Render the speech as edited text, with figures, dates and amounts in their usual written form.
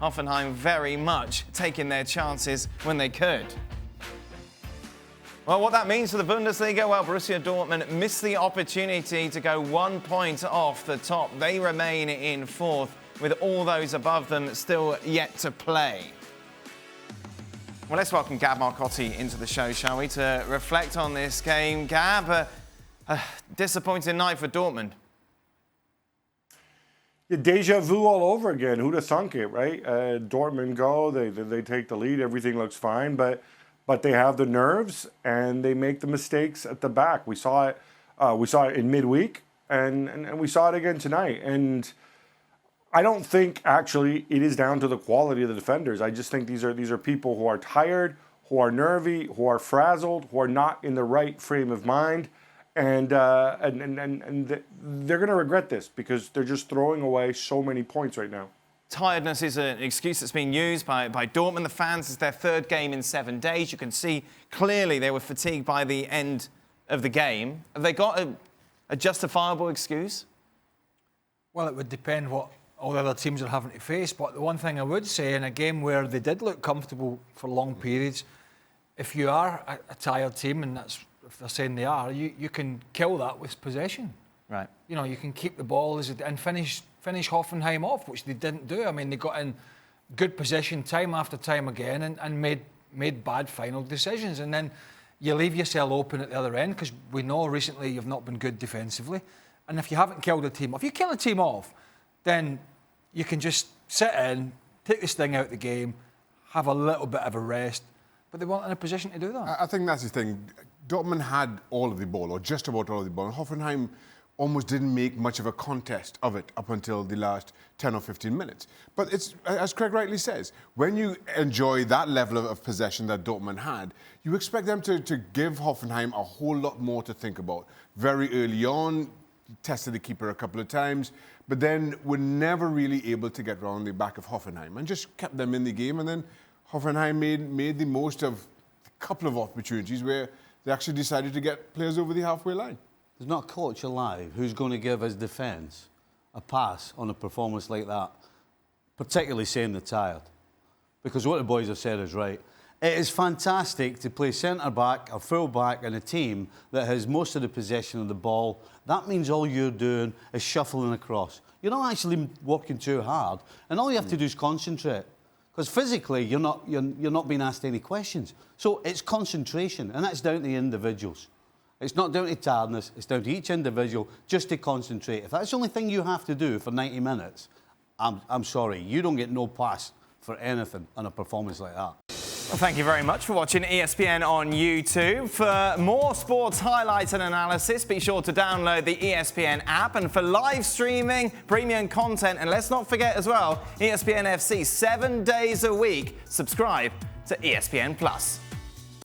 Hoffenheim very much taking their chances when they could. Well, what that means for the Bundesliga, well, Borussia Dortmund missed the opportunity to go 1 point off the top. They remain in fourth, with all those above them still yet to play. Well, let's welcome Gab Marcotti into the show, shall we, to reflect on this game. Gab, a disappointing night for Dortmund. Deja vu all over again. Who'd have thunk it, right? Dortmund go, they take the lead, everything looks fine, but they have the nerves and they make the mistakes at the back. We saw it in midweek, and we saw it again tonight. And I don't think actually it is down to the quality of the defenders. I just think these are people who are tired, who are nervy, who are frazzled, who are not in the right frame of mind. And they're going to regret this because they're just throwing away so many points right now. Tiredness is an excuse that's being used by Dortmund. The fans, it's their third game in 7 days. You can see clearly they were fatigued by the end of the game. Have they got a justifiable excuse? Well, it would depend what all the other teams are having to face. But the one thing I would say, in a game where they did look comfortable for long periods, if you are a tired team, and that's if they're saying they are, you can kill that with possession. Right. You know, you can keep the ball and finish Hoffenheim off, which they didn't do. I mean, they got in good position time after time again and made bad final decisions. And then you leave yourself open at the other end because we know recently you've not been good defensively. And if you haven't killed a team off, if you kill a team off, then you can just sit in, take the sting out of the game, have a little bit of a rest. But they weren't in a position to do that. I think that's the thing. Dortmund had all of the ball, or just about all of the ball. And Hoffenheim almost didn't make much of a contest of it up until the last 10 or 15 minutes. But it's, as Craig rightly says, when you enjoy that level of possession that Dortmund had, you expect them to give Hoffenheim a whole lot more to think about. Very early on, tested the keeper a couple of times, but then were never really able to get round the back of Hoffenheim and just kept them in the game. And then Hoffenheim made the most of a couple of opportunities where they actually decided to get players over the halfway line. There's not a coach alive who's going to give his defence a pass on a performance like that, particularly saying they're tired. Because what the boys have said is right. It is fantastic to play centre-back or full-back in a team that has most of the possession of the ball. That means all you're doing is shuffling across. You're not actually working too hard, and all you have to do is concentrate. Because physically, you're not being asked any questions. So it's concentration, and that's down to the individuals. It's not down to tiredness, it's down to each individual just to concentrate. If that's the only thing you have to do for 90 minutes, I'm sorry, you don't get no pass for anything on a performance like that. Well, thank you very much for watching ESPN on YouTube. For more sports highlights and analysis, be sure to download the ESPN app. And for live streaming, premium content, and let's not forget as well, ESPNFC 7 days a week. Subscribe to ESPN+.